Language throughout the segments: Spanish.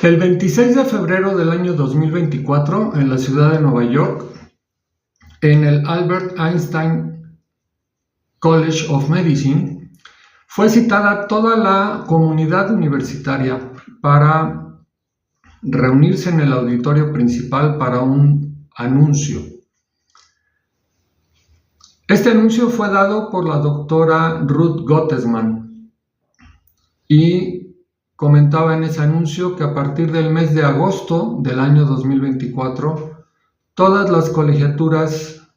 El 26 de febrero del año 2024, en la ciudad de Nueva York, en el Albert Einstein College of Medicine, fue citada toda la comunidad universitaria para reunirse en el auditorio principal para un anuncio. Este anuncio fue dado por la doctora Ruth Gottesman y comentaba en ese anuncio que a partir del mes de agosto del año 2024, todas las colegiaturas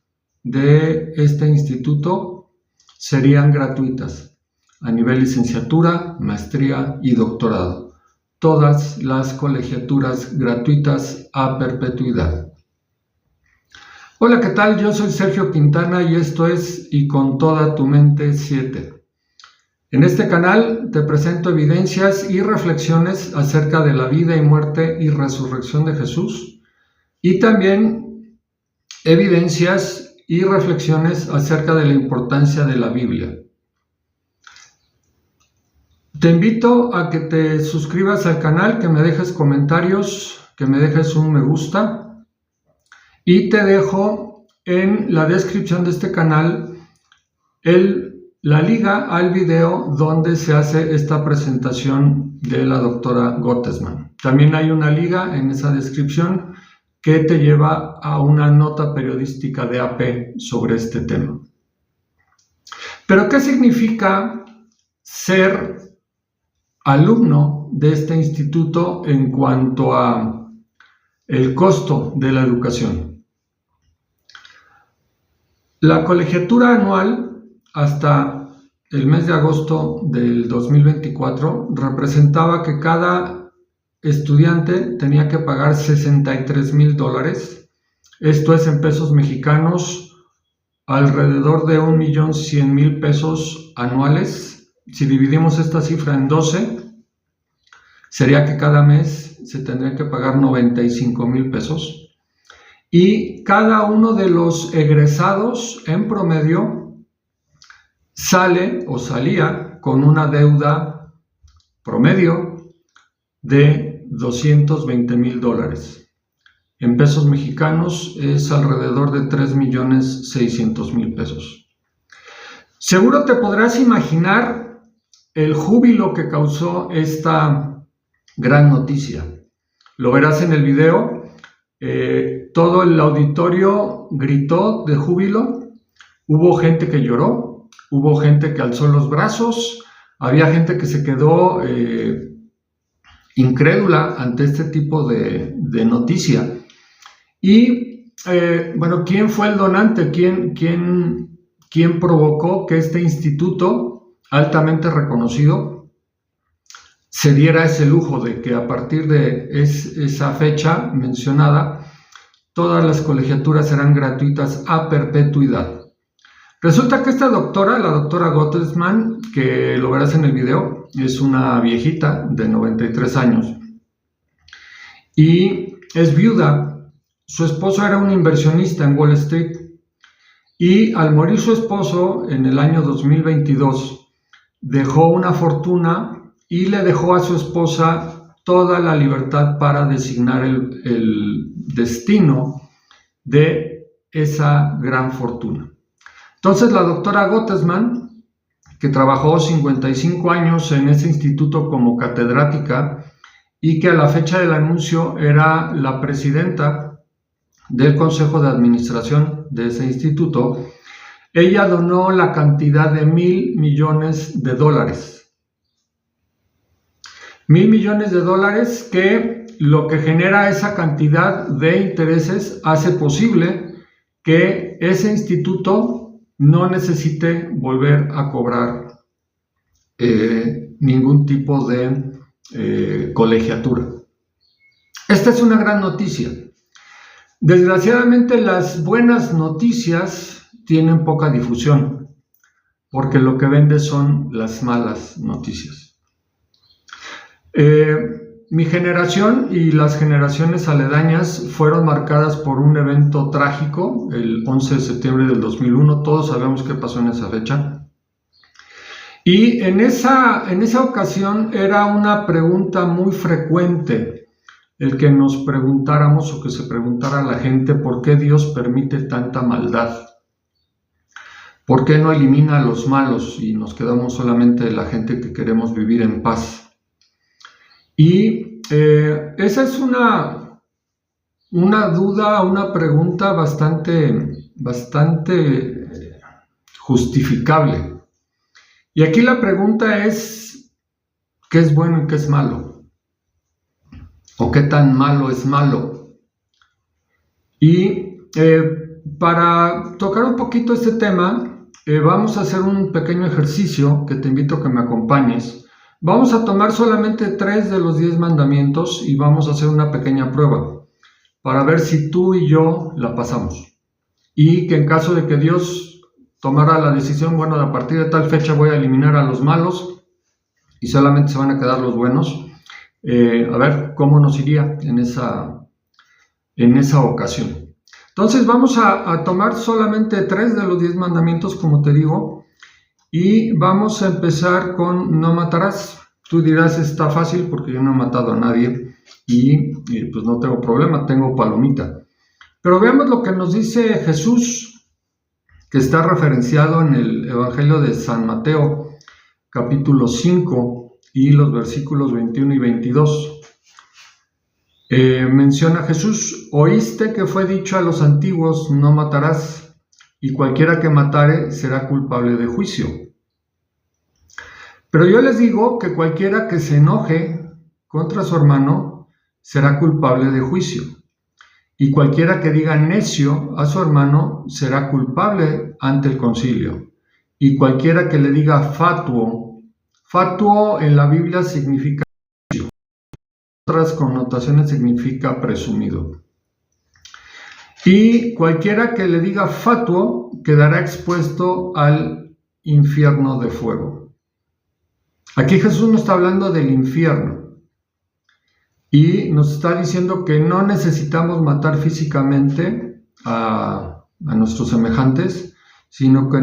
de este instituto serían gratuitas a nivel licenciatura, maestría y doctorado. Todas las colegiaturas gratuitas a perpetuidad. Hola, ¿qué tal? Yo soy Sergio Quintana y esto es Y con toda tu mente 7. En este canal te presento evidencias y reflexiones acerca de la vida y muerte y resurrección de Jesús y también evidencias y reflexiones acerca de la importancia de la Biblia. Te invito a que te suscribas al canal, que me dejes comentarios, que me dejes un me gusta y te dejo en la descripción de este canal la liga al video donde se hace esta presentación de la doctora Gottesman. También hay una liga en esa descripción que te lleva a una nota periodística de AP sobre este tema. Pero, ¿qué significa ser alumno de este instituto en cuanto a el costo de la educación? La colegiatura anual hasta el mes de agosto del 2024 representaba que cada estudiante tenía que pagar $63,000. Esto es en pesos mexicanos, alrededor de 1,100,000 pesos anuales. Si dividimos esta cifra en 12, sería que cada mes se tendría que pagar 95,000 pesos. Y cada uno de los egresados en promedio sale o salía con una deuda promedio de $220,000. En pesos mexicanos es alrededor de 3,600,000 pesos. Seguro te podrás imaginar el júbilo que causó esta gran noticia. Lo verás en el video. Todo el auditorio gritó de júbilo. Hubo gente que lloró. Hubo gente que alzó los brazos, había gente que se quedó incrédula ante este tipo de noticia. Y bueno, ¿quién fue el donante? ¿Quién provocó que este instituto altamente reconocido se diera ese lujo de que a partir de esa fecha mencionada, todas las colegiaturas serán gratuitas a perpetuidad? Resulta que esta doctora, la doctora Gottesman, que lo verás en el video, es una viejita de 93 años y es viuda. Su esposo era un inversionista en Wall Street y al morir su esposo en el año 2022 dejó una fortuna y le dejó a su esposa toda la libertad para designar el destino de esa gran fortuna. Entonces la doctora Gottesman, que trabajó 55 años en ese instituto como catedrática y que a la fecha del anuncio era la presidenta del consejo de administración de ese instituto, ella donó la cantidad de $1,000 millones. $1,000 millones que lo que genera esa cantidad de intereses hace posible que ese instituto no necesite volver a cobrar ningún tipo de colegiatura. Esta es una gran noticia. Desgraciadamente, las buenas noticias tienen poca difusión, porque lo que vende son las malas noticias. Mi generación y las generaciones aledañas fueron marcadas por un evento trágico, el 11 de septiembre del 2001, todos sabemos qué pasó en esa fecha. Y en esa ocasión era una pregunta muy frecuente el que nos preguntáramos o que se preguntara la gente por qué Dios permite tanta maldad. ¿Por qué no elimina a los malos y nos quedamos solamente la gente que queremos vivir en paz? Y esa es una duda, una pregunta bastante justificable. Y aquí la pregunta es, ¿qué es bueno y qué es malo? ¿O qué tan malo es malo? Y para tocar un poquito este tema, vamos a hacer un pequeño ejercicio que te invito a que me acompañes. Vamos a tomar solamente 3 de los 10 mandamientos y vamos a hacer una pequeña prueba para ver si tú y yo la pasamos. Y que en caso de que Dios tomara la decisión, bueno, a partir de tal fecha voy a eliminar a los malos y solamente se van a quedar los buenos, a ver cómo nos iría en esa ocasión. Entonces vamos a tomar solamente 3 de los 10 mandamientos, como te digo, y vamos a empezar con no matarás. Tú dirás, está fácil porque yo no he matado a nadie y pues no tengo problema, tengo palomita. Pero veamos lo que nos dice Jesús, que está referenciado en el Evangelio de San Mateo, capítulo 5 y los versículos 21 y 22. Menciona Jesús: oíste que fue dicho a los antiguos, no matarás, y cualquiera que matare será culpable de juicio. Pero yo les digo que cualquiera que se enoje contra su hermano será culpable de juicio, y cualquiera que diga necio a su hermano será culpable ante el concilio, y cualquiera que le diga fatuo en la Biblia significa, otras connotaciones significa presumido. Y cualquiera que le diga fatuo quedará expuesto al infierno de fuego. Aquí Jesús nos está hablando del infierno y nos está diciendo que no necesitamos matar físicamente a nuestros semejantes, sino que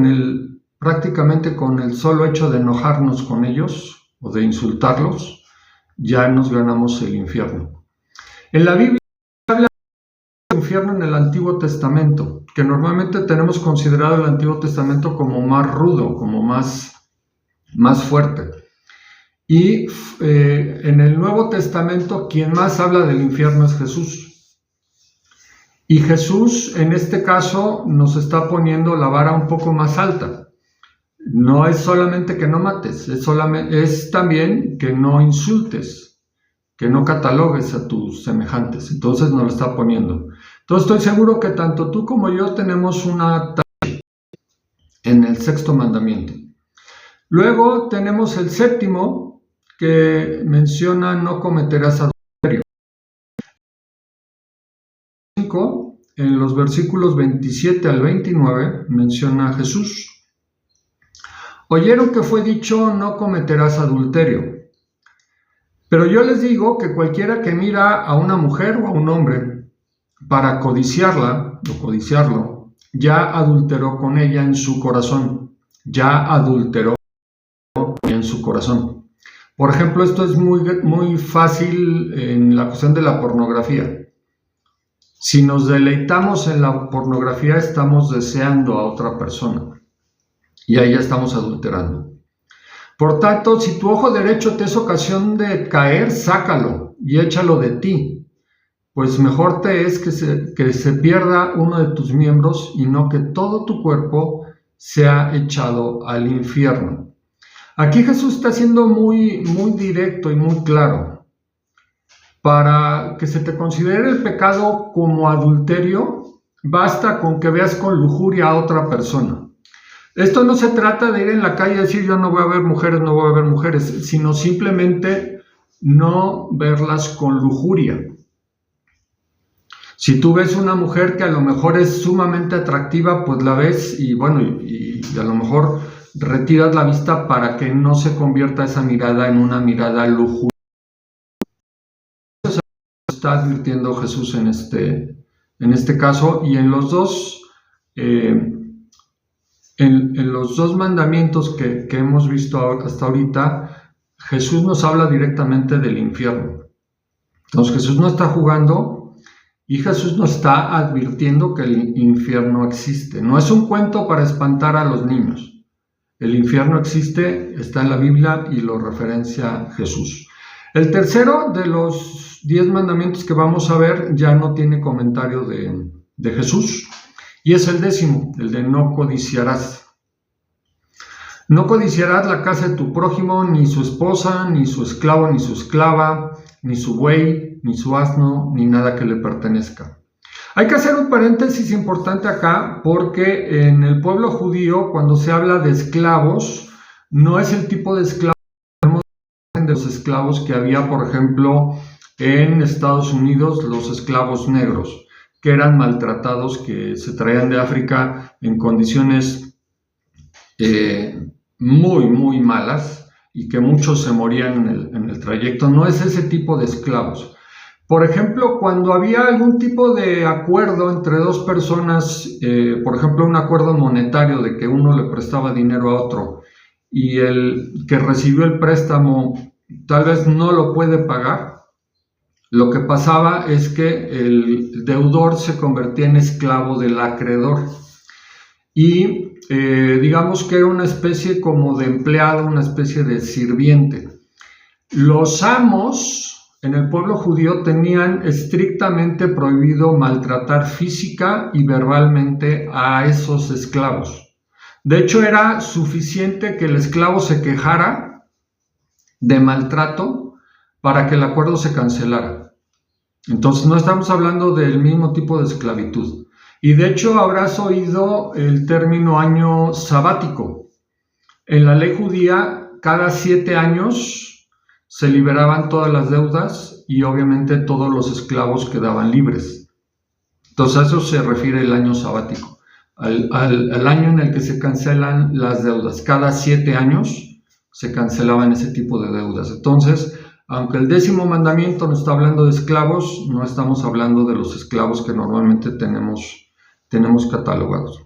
prácticamente con el solo hecho de enojarnos con ellos o de insultarlos, ya nos ganamos el infierno. En la Biblia se habla del infierno en el Antiguo Testamento, que normalmente tenemos considerado el Antiguo Testamento como más rudo, como más fuerte. Y en el Nuevo Testamento quien más habla del infierno es Jesús. Y Jesús en este caso nos está poniendo la vara un poco más alta. No es solamente que no mates, es también que no insultes, que no catalogues a tus semejantes. Entonces nos lo está poniendo. Entonces estoy seguro que tanto tú como yo tenemos una tarea en el 6º mandamiento. Luego tenemos el 7º, que menciona no cometerás adulterio. En los versículos 27 al 29 menciona a Jesús: oyeron que fue dicho, no cometerás adulterio. Pero yo les digo que cualquiera que mira a una mujer o a un hombre para codiciarla o codiciarlo, ya adulteró con ella en su corazón. Ya adulteró en su corazón. Por ejemplo, esto es muy fácil en la cuestión de la pornografía. Si nos deleitamos en la pornografía, estamos deseando a otra persona. Y ahí ya estamos adulterando. Por tanto, si tu ojo derecho te es ocasión de caer, sácalo y échalo de ti, pues mejor te es que se pierda uno de tus miembros y no que todo tu cuerpo sea echado al infierno. Aquí Jesús está siendo muy directo y muy claro. Para que se te considere el pecado como adulterio, basta con que veas con lujuria a otra persona. Esto no se trata de ir en la calle y decir yo no voy a ver mujeres, sino simplemente no verlas con lujuria. Si tú ves una mujer que a lo mejor es sumamente atractiva, pues la ves y a lo mejor retiras la vista para que no se convierta esa mirada en una mirada lujuriosa. Eso está advirtiendo Jesús en este caso, y en los dos en los dos mandamientos que hemos visto hasta ahorita, Jesús nos habla directamente del infierno. Entonces Jesús no está jugando y Jesús nos está advirtiendo que el infierno existe. No es un cuento para espantar a los niños. El infierno existe, está en la Biblia y lo referencia Jesús. El tercero de los 10 mandamientos que vamos a ver ya no tiene comentario de Jesús, y es el 10º, el de no codiciarás. No codiciarás la casa de tu prójimo, ni su esposa, ni su esclavo, ni su esclava, ni su buey, ni su asno, ni nada que le pertenezca. Hay que hacer un paréntesis importante acá, porque en el pueblo judío, cuando se habla de esclavos, no es el tipo de esclavos de los esclavos que había, por ejemplo, en Estados Unidos, los esclavos negros, que eran maltratados, que se traían de África en condiciones muy malas y que muchos se morían en el trayecto. No es ese tipo de esclavos. Por ejemplo, cuando había algún tipo de acuerdo entre dos personas, por ejemplo, un acuerdo monetario de que uno le prestaba dinero a otro y el que recibió el préstamo tal vez no lo puede pagar, lo que pasaba es que el deudor se convertía en esclavo del acreedor y digamos que era una especie como de empleado, una especie de sirviente. Los amos en el pueblo judío tenían estrictamente prohibido maltratar física y verbalmente a esos esclavos. De hecho, era suficiente que el esclavo se quejara de maltrato para que el acuerdo se cancelara. Entonces no estamos hablando del mismo tipo de esclavitud. Y de hecho habrás oído el término año sabático. En la ley judía, cada 7 años se liberaban todas las deudas y obviamente todos los esclavos quedaban libres. Entonces a eso se refiere el año sabático, al año en el que se cancelan las deudas. Cada 7 años se cancelaban ese tipo de deudas. Entonces, aunque el 10º mandamiento nos está hablando de esclavos, no estamos hablando de los esclavos que normalmente tenemos catalogados.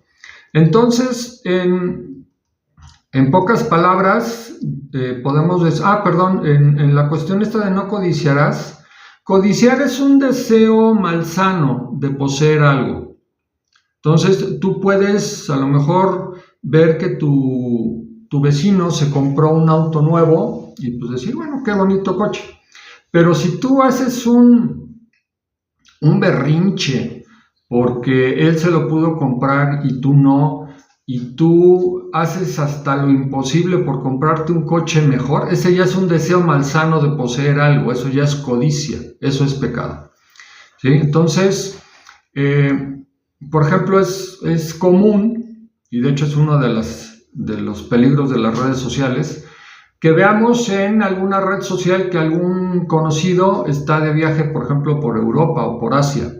Entonces, en pocas palabras, podemos decir, en la cuestión esta de no codiciarás, codiciar es un deseo malsano de poseer algo. Entonces, tú puedes a lo mejor ver que tu vecino se compró un auto nuevo y pues decir, bueno, qué bonito coche. Pero si tú haces un berrinche porque él se lo pudo comprar y tú no, y tú haces hasta lo imposible por comprarte un coche mejor, ese ya es un deseo malsano de poseer algo, eso ya es codicia, eso es pecado. ¿Sí? Entonces, por ejemplo, es común, y de hecho es uno de los peligros de las redes sociales, que veamos en alguna red social que algún conocido está de viaje, por ejemplo, por Europa o por Asia.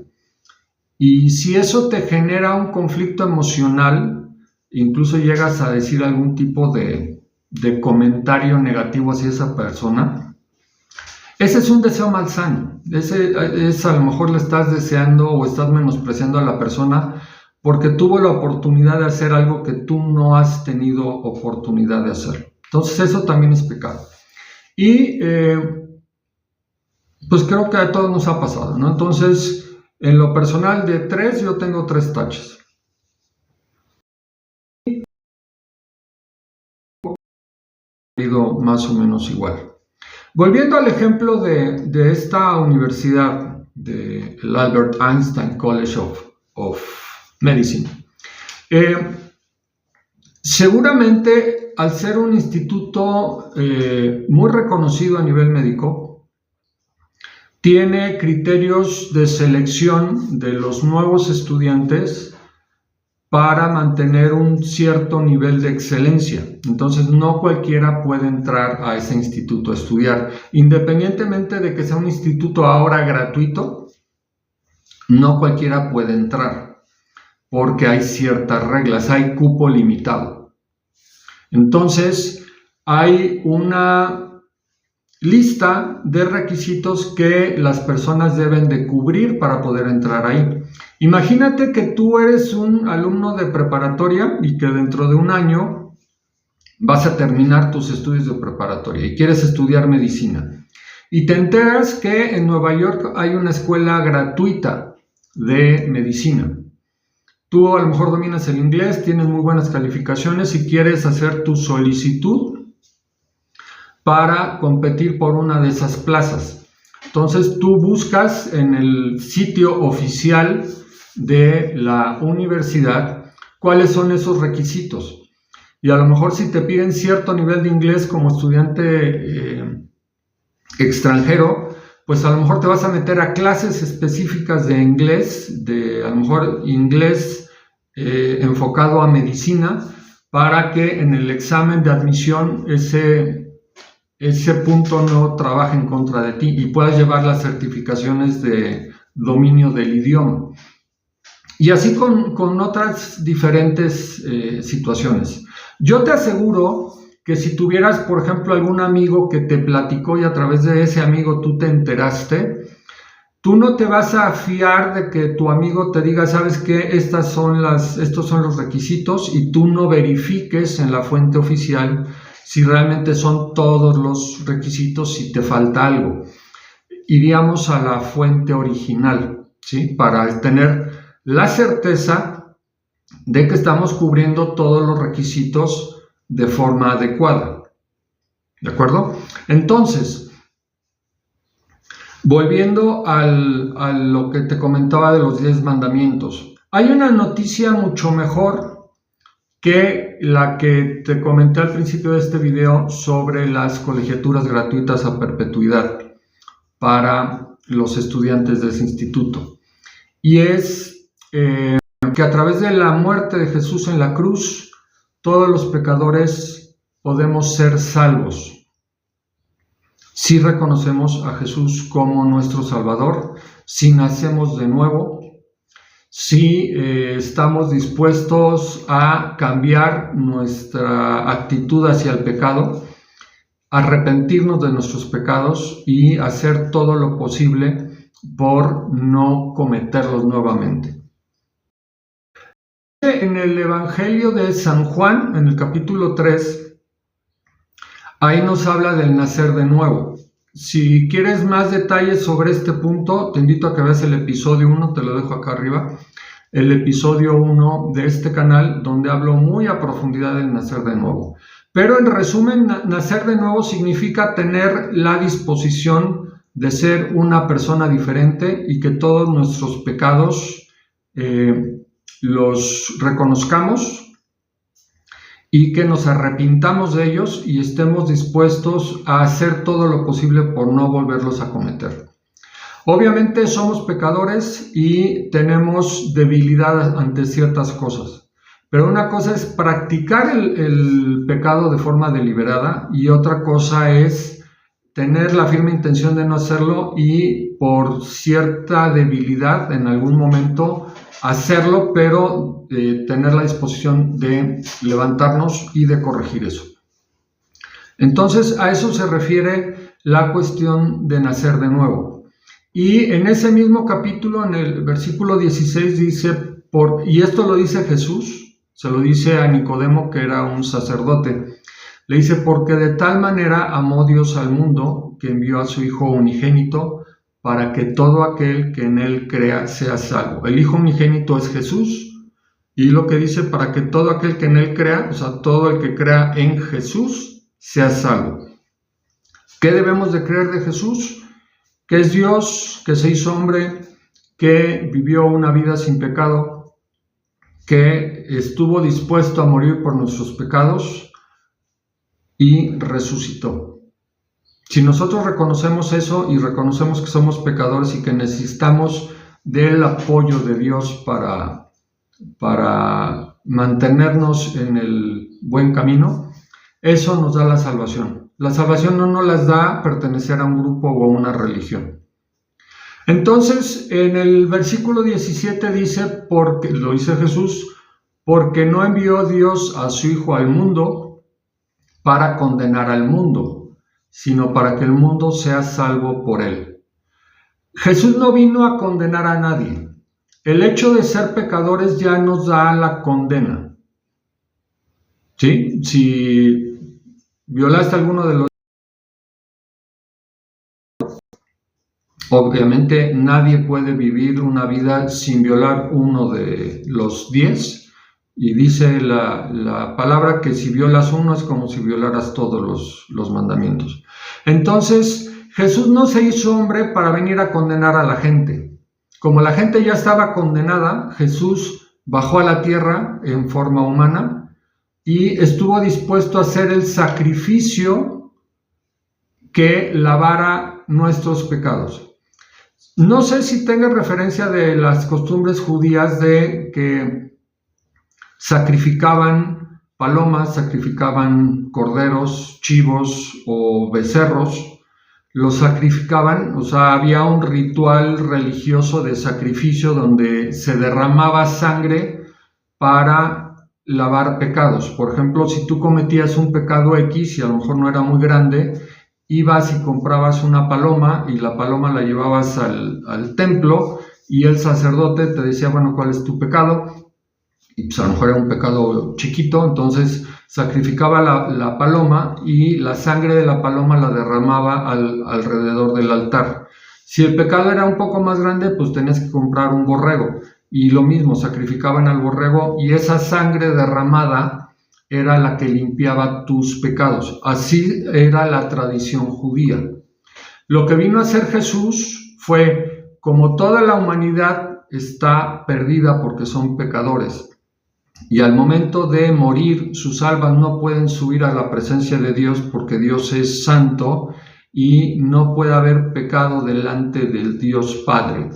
Y si eso te genera un conflicto emocional, incluso llegas a decir algún tipo de comentario negativo hacia esa persona, ese es un deseo malsano. Ese a lo mejor le estás deseando o estás menospreciando a la persona porque tuvo la oportunidad de hacer algo que tú no has tenido oportunidad de hacer. Entonces eso también es pecado. Y pues creo que a todos nos ha pasado, ¿no? Entonces, en lo personal de 3, yo tengo 3 taches. Más o menos igual. Volviendo al ejemplo de esta universidad, del Albert Einstein College of Medicine. Seguramente, al ser un instituto muy reconocido a nivel médico, tiene criterios de selección de los nuevos estudiantes para mantener un cierto nivel de excelencia. Entonces, no cualquiera puede entrar a ese instituto a estudiar. Independientemente de que sea un instituto ahora gratuito, no cualquiera puede entrar, porque hay ciertas reglas, hay cupo limitado. Entonces, hay una lista de requisitos que las personas deben de cubrir para poder entrar ahí. Imagínate que tú eres un alumno de preparatoria y que dentro de un año vas a terminar tus estudios de preparatoria y quieres estudiar medicina. y te enteras que en Nueva York hay una escuela gratuita de medicina. Tú a lo mejor dominas el inglés, tienes muy buenas calificaciones y quieres hacer tu solicitud para competir por una de esas plazas. Entonces tú buscas en el sitio oficial de la universidad cuáles son esos requisitos. Y a lo mejor si te piden cierto nivel de inglés como estudiante extranjero, pues a lo mejor te vas a meter a clases específicas de inglés, de a lo mejor inglés enfocado a medicina, para que en el examen de admisión ese punto no trabaje en contra de ti y puedas llevar las certificaciones de dominio del idioma. Y así con otras diferentes situaciones. Yo te aseguro que si tuvieras, por ejemplo, algún amigo que te platicó y a través de ese amigo tú te enteraste, tú no te vas a fiar de que tu amigo te diga, ¿sabes qué? Estos son los requisitos, y tú no verifiques en la fuente oficial si realmente son todos los requisitos, si te falta algo. Iríamos a la fuente original, ¿sí? Para tener la certeza de que estamos cubriendo todos los requisitos de forma adecuada. ¿De acuerdo? Entonces, volviendo a lo que te comentaba de los 10 mandamientos, hay una noticia mucho mejor que la que te comenté al principio de este video sobre las colegiaturas gratuitas a perpetuidad para los estudiantes de ese instituto. Y es que a través de la muerte de Jesús en la cruz, todos los pecadores podemos ser salvos si reconocemos a Jesús como nuestro Salvador, si nacemos de nuevo, si estamos dispuestos a cambiar nuestra actitud hacia el pecado, arrepentirnos de nuestros pecados y hacer todo lo posible por no cometerlos nuevamente. En el Evangelio de San Juan, en el capítulo 3, ahí nos habla del nacer de nuevo. Si quieres más detalles sobre este punto, te invito a que veas el episodio 1, te lo dejo acá arriba, el episodio 1 de este canal, donde hablo muy a profundidad del nacer de nuevo. Pero en resumen, nacer de nuevo significa tener la disposición de ser una persona diferente y que todos nuestros pecados los reconozcamos y que nos arrepintamos de ellos y estemos dispuestos a hacer todo lo posible por no volverlos a cometer. Obviamente somos pecadores y tenemos debilidad ante ciertas cosas, pero una cosa es practicar el pecado de forma deliberada y otra cosa es tener la firme intención de no hacerlo y por cierta debilidad en algún momento hacerlo, pero tener la disposición de levantarnos y de corregir eso. Entonces, a eso se refiere la cuestión de nacer de nuevo. Y en ese mismo capítulo, en el versículo 16, dice, y esto lo dice Jesús, se lo dice a Nicodemo, que era un sacerdote, le dice, porque de tal manera amó Dios al mundo, que envió a su Hijo unigénito, para que todo aquel que en él crea sea salvo. El Hijo unigénito es Jesús, y lo que dice, para que todo aquel que en él crea, o sea, todo el que crea en Jesús, sea salvo. ¿Qué debemos de creer de Jesús? Que es Dios, que se hizo hombre, que vivió una vida sin pecado, que estuvo dispuesto a morir por nuestros pecados y resucitó. Si nosotros reconocemos eso y reconocemos que somos pecadores y que necesitamos del apoyo de Dios para mantenernos en el buen camino, eso nos da la salvación. La salvación no nos las da pertenecer a un grupo o a una religión. Entonces, en el versículo 17 dice, porque lo dice Jesús, porque no envió Dios a su Hijo al mundo para condenar al mundo, sino para que el mundo sea salvo por él. Jesús no vino a condenar a nadie. El hecho de ser pecadores ya nos da la condena. ¿Sí? Si violaste alguno de los Obviamente nadie puede vivir una vida sin violar uno de los 10, y dice la palabra que si violas uno es como si violaras todos los mandamientos. Entonces Jesús no se hizo hombre para venir a condenar a la gente. Como la gente ya estaba condenada, Jesús bajó a la tierra en forma humana y estuvo dispuesto a hacer el sacrificio que lavara nuestros pecados. No sé si tenga referencia de las costumbres judías de que sacrificaban palomas, sacrificaban corderos, chivos o becerros, los sacrificaban, o sea, había un ritual religioso de sacrificio donde se derramaba sangre para lavar pecados. Por ejemplo, si tú cometías un pecado X y a lo mejor no era muy grande, ibas y comprabas una paloma y la paloma la llevabas al templo y el sacerdote te decía, bueno, ¿cuál es tu pecado? Y pues a lo mejor era un pecado chiquito, entonces sacrificaba la paloma y la sangre de la paloma la derramaba alrededor del altar. Si el pecado era un poco más grande, pues tenías que comprar un borrego. Y lo mismo, sacrificaban al borrego y esa sangre derramada era la que limpiaba tus pecados. Así era la tradición judía. Lo que vino a hacer Jesús fue, como toda la humanidad está perdida porque son pecadores, y al momento de morir sus almas no pueden subir a la presencia de Dios porque Dios es santo y no puede haber pecado delante del Dios Padre.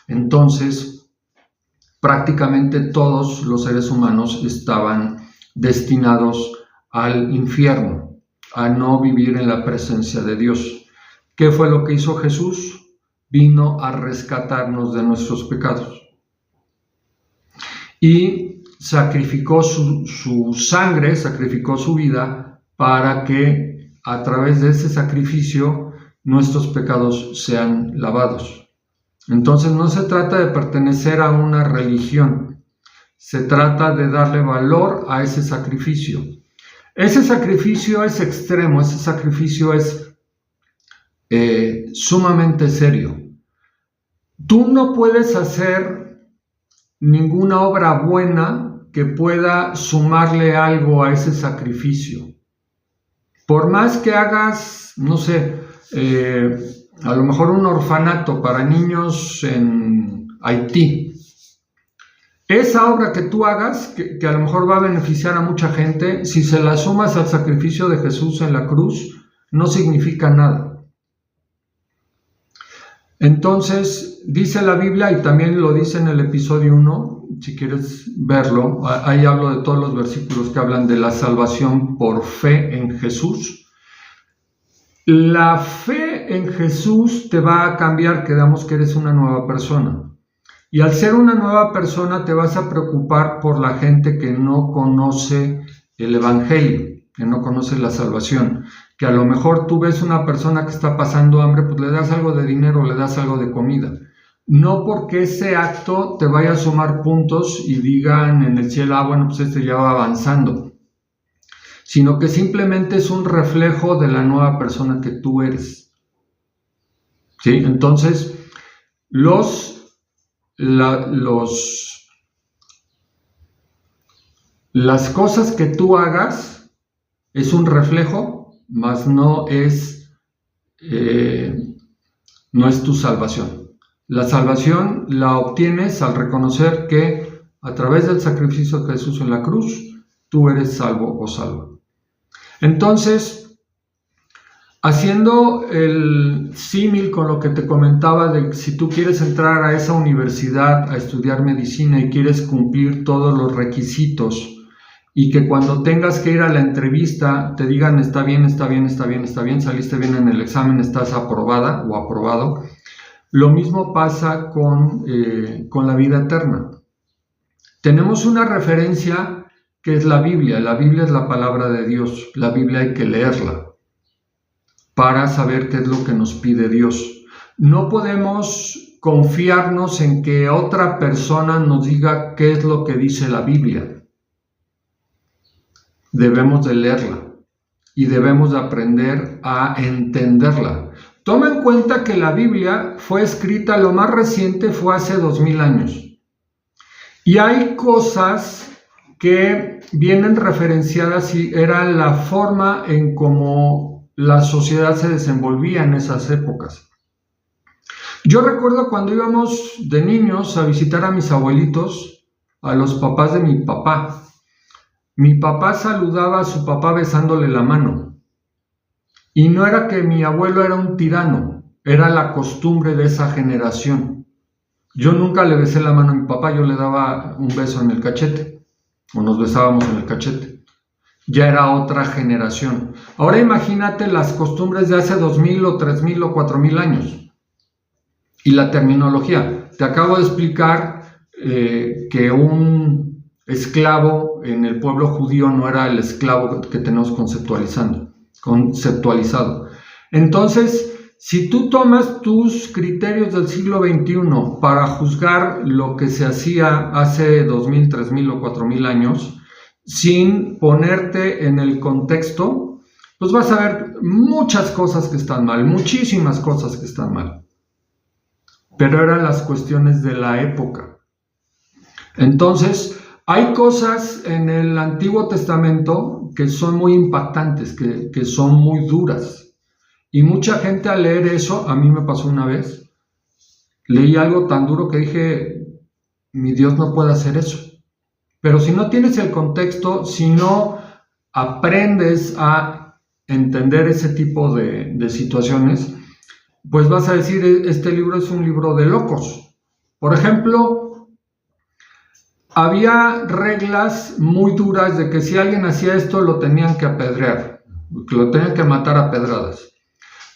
Entonces, prácticamente todos los seres humanos estaban destinados al infierno, a no vivir en la presencia de Dios. ¿Qué fue lo que hizo Jesús? Vino a rescatarnos de nuestros pecados y sacrificó su sangre, sacrificó su vida para que a través de ese sacrificio nuestros pecados sean lavados. Entonces no se trata de pertenecer a una religión, se trata de darle valor a ese sacrificio. Ese sacrificio es extremo, ese sacrificio es sumamente serio. Tú no puedes hacer ninguna obra buena que pueda sumarle algo a ese sacrificio. Por más que hagas, no sé, a lo mejor un orfanato para niños en Haití, esa obra que tú hagas, que a lo mejor va a beneficiar a mucha gente, si se la sumas al sacrificio de Jesús en la cruz, no significa nada. Entonces, dice la Biblia, y también lo dice en el episodio 1, si quieres verlo, ahí hablo de todos los versículos que hablan de la salvación por fe en Jesús. La fe en Jesús te va a cambiar, quedamos que eres una nueva persona. Y al ser una nueva persona te vas a preocupar por la gente que no conoce el Evangelio, que no conoce la salvación. Que a lo mejor tú ves una persona que está pasando hambre, pues le das algo de dinero, le das algo de comida. No porque ese acto te vaya a sumar puntos y digan en el cielo, bueno, pues este ya va avanzando. Sino que simplemente es un reflejo de la nueva persona que tú eres. ¿Sí? Entonces, las cosas que tú hagas es un reflejo, mas no es tu salvación. La salvación la obtienes al reconocer que a través del sacrificio de Jesús en la cruz, tú eres salvo o salva. Entonces, haciendo el símil con lo que te comentaba de si tú quieres entrar a esa universidad a estudiar medicina y quieres cumplir todos los requisitos y que cuando tengas que ir a la entrevista te digan está bien, saliste bien en el examen, estás aprobada o aprobado, lo mismo pasa con la vida eterna. Tenemos una referencia que es la Biblia. La Biblia es la palabra de Dios. La Biblia hay que leerla para saber qué es lo que nos pide Dios. No podemos confiarnos en que otra persona nos diga qué es lo que dice la Biblia. Debemos de leerla y debemos de aprender a entenderla, Toma en cuenta que la Biblia fue escrita, lo más reciente fue hace 2000 años. Y hay cosas que vienen referenciadas y era la forma en cómo la sociedad se desenvolvía en esas épocas. Yo recuerdo cuando íbamos de niños a visitar a mis abuelitos, a los papás de mi papá. Mi papá saludaba a su papá besándole la mano. Y no era que mi abuelo era un tirano, era la costumbre de esa generación. Yo nunca le besé la mano a mi papá, yo le daba un beso en el cachete, o nos besábamos en el cachete. Ya era otra generación. Ahora imagínate las costumbres de hace 2000 o 3000 o 4000 años. Y la terminología. Te acabo de explicar que un esclavo en el pueblo judío no era el esclavo que tenemos conceptualizado. Entonces, si tú tomas tus criterios del siglo XXI para juzgar lo que se hacía hace 2000, 3000 o 4000 años, sin ponerte en el contexto, pues vas a ver muchas cosas que están mal, muchísimas cosas que están mal. Pero eran las cuestiones de la época. Entonces, hay cosas en el Antiguo Testamento que son muy impactantes, que son muy duras. Y mucha gente al leer eso, a mí me pasó una vez, leí algo tan duro que dije, mi Dios no puede hacer eso. Pero si no tienes el contexto, si no aprendes a entender ese tipo de situaciones, pues vas a decir, este libro es un libro de locos. Por ejemplo, había reglas muy duras de que si alguien hacía esto lo tenían que apedrear, que lo tenían que matar a pedradas.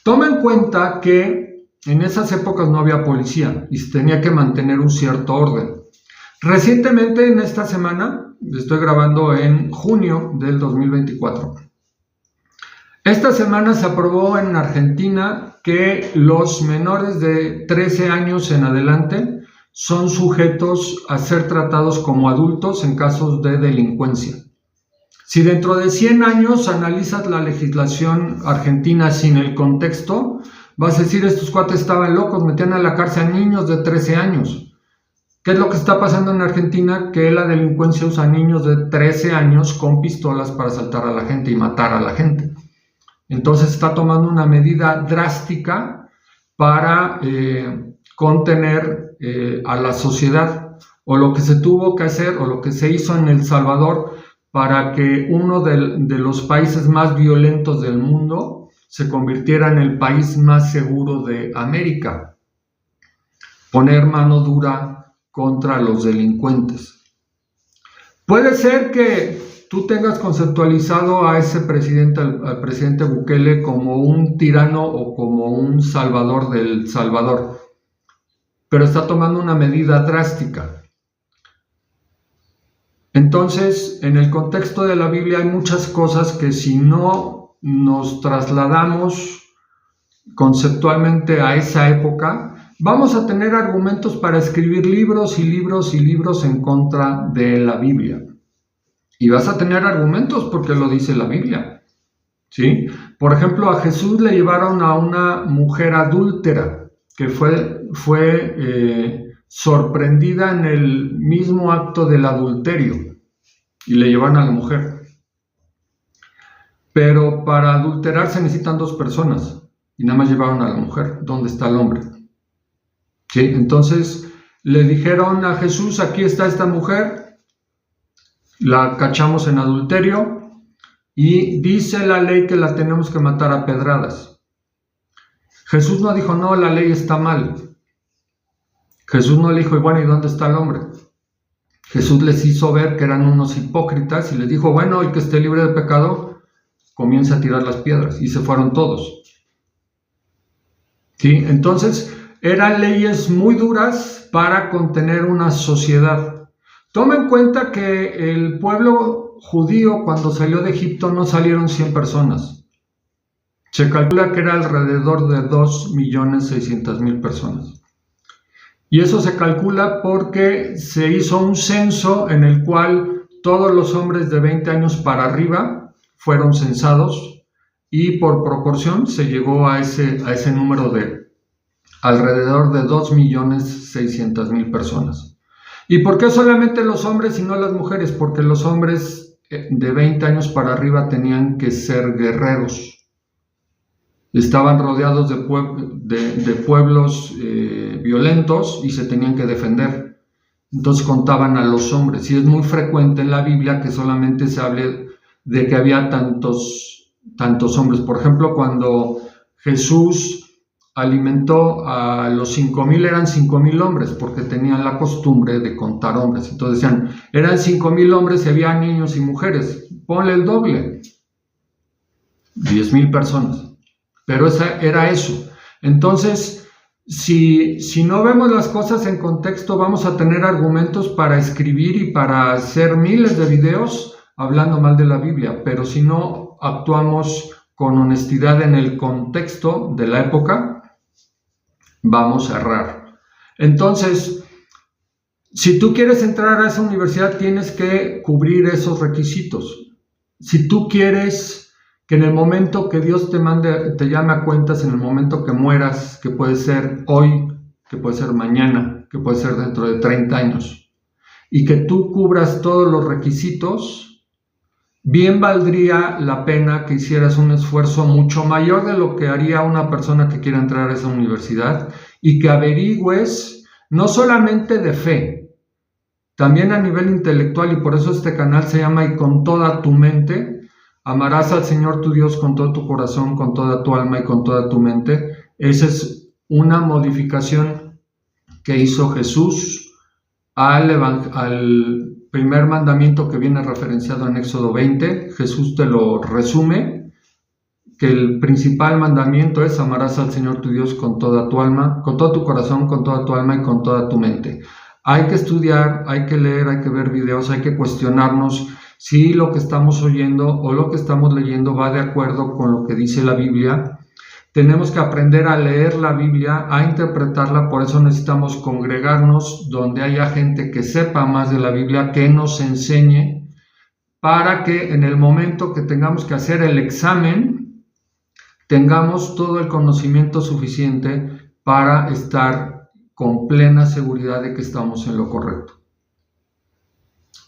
Toma en cuenta que en esas épocas no había policía y se tenía que mantener un cierto orden. Recientemente, en esta semana, estoy grabando en junio del 2024, esta semana se aprobó en Argentina que los menores de 13 años en adelante son sujetos a ser tratados como adultos en casos de delincuencia. Si dentro de 100 años analizas la legislación argentina sin el contexto, vas a decir, estos cuates estaban locos, metían a la cárcel a niños de 13 años. ¿Qué es lo que está pasando en Argentina? Que la delincuencia usa niños de 13 años con pistolas para asaltar a la gente y matar a la gente. Entonces está tomando una medida drástica para contener a la sociedad, o lo que se tuvo que hacer, o lo que se hizo en El Salvador para que uno de los países más violentos del mundo se convirtiera en el país más seguro de América. Poner mano dura contra los delincuentes. Puede ser que tú tengas conceptualizado a ese presidente, al presidente Bukele, como un tirano o como un salvador del Salvador, pero está tomando una medida drástica. Entonces, en el contexto de la Biblia hay muchas cosas que si no nos trasladamos conceptualmente a esa época, vamos a tener argumentos para escribir libros y libros y libros en contra de la Biblia. Y vas a tener argumentos porque lo dice la Biblia, ¿sí? Por ejemplo, a Jesús le llevaron a una mujer adúltera que fue sorprendida en el mismo acto del adulterio y le llevaron a la mujer. Pero para adulterar se necesitan 2 personas y nada más llevaron a la mujer. ¿Dónde está el hombre? ¿Sí? Entonces le dijeron a Jesús, aquí está esta mujer, la cachamos en adulterio y dice la ley que la tenemos que matar a pedradas. Jesús no dijo, no, la ley está mal. Jesús no le dijo, bueno, ¿y dónde está el hombre? Jesús les hizo ver que eran unos hipócritas y les dijo, bueno, el que esté libre de pecado, comienza a tirar las piedras. Y se fueron todos. ¿Sí? Entonces, eran leyes muy duras para contener una sociedad. Toma en cuenta que el pueblo judío, cuando salió de Egipto, no salieron 100 personas. Se calcula que era alrededor de 2.600.000 personas. Y eso se calcula porque se hizo un censo en el cual todos los hombres de 20 años para arriba fueron censados y por proporción se llegó a ese número de alrededor de 2.600.000 personas. ¿Y por qué solamente los hombres y no las mujeres? Porque los hombres de 20 años para arriba tenían que ser guerreros. Estaban rodeados de pueblos violentos y se tenían que defender. Entonces contaban a los hombres. Y es muy frecuente en la Biblia que solamente se hable de que había tantos hombres. Por ejemplo, cuando Jesús alimentó a los 5,000, eran 5,000 hombres, porque tenían la costumbre de contar hombres. Entonces decían, eran 5,000 hombres y había niños y mujeres. Ponle el doble. 10,000 personas. Pero era eso. Entonces, si no vemos las cosas en contexto, vamos a tener argumentos para escribir y para hacer miles de videos hablando mal de la Biblia. Pero si no actuamos con honestidad en el contexto de la época, vamos a errar. Entonces, si tú quieres entrar a esa universidad, tienes que cubrir esos requisitos. Si tú quieres que en el momento que Dios te llame a cuentas, en el momento que mueras, que puede ser hoy, que puede ser mañana, que puede ser dentro de 30 años, y que tú cubras todos los requisitos, bien valdría la pena que hicieras un esfuerzo mucho mayor de lo que haría una persona que quiera entrar a esa universidad, y que averigües no solamente de fe, también a nivel intelectual, y por eso este canal se llama Y con toda tu mente. Amarás al Señor tu Dios con todo tu corazón, con toda tu alma y con toda tu mente. Esa es una modificación que hizo Jesús al primer mandamiento que viene referenciado en Éxodo 20. Jesús te lo resume, que el principal mandamiento es amarás al Señor tu Dios con toda tu alma, con todo tu corazón, con toda tu alma y con toda tu mente. Hay que estudiar, hay que leer, hay que ver videos, hay que cuestionarnos si lo que estamos oyendo o lo que estamos leyendo va de acuerdo con lo que dice la Biblia. Tenemos que aprender a leer la Biblia, a interpretarla, por eso necesitamos congregarnos donde haya gente que sepa más de la Biblia, que nos enseñe, para que en el momento que tengamos que hacer el examen, tengamos todo el conocimiento suficiente para estar con plena seguridad de que estamos en lo correcto.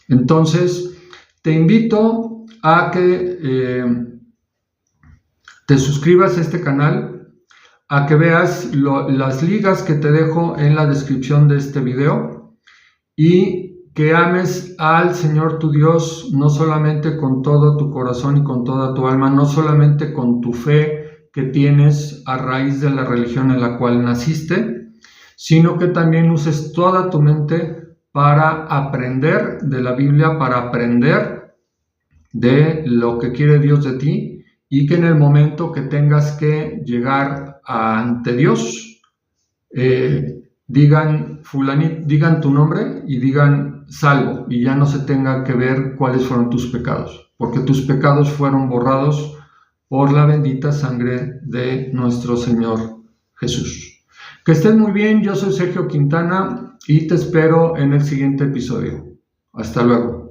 Entonces, te invito a que te suscribas a este canal, a que veas las ligas que te dejo en la descripción de este video y que ames al Señor tu Dios no solamente con todo tu corazón y con toda tu alma, no solamente con tu fe que tienes a raíz de la religión en la cual naciste, sino que también uses toda tu mente para aprender de la Biblia, para aprender de lo que quiere Dios de ti, y que en el momento que tengas que llegar ante Dios, digan tu nombre y digan salvo, y ya no se tenga que ver cuáles fueron tus pecados, porque tus pecados fueron borrados por la bendita sangre de nuestro Señor Jesús. Que estés muy bien, yo soy Sergio Quintana y te espero en el siguiente episodio. Hasta luego.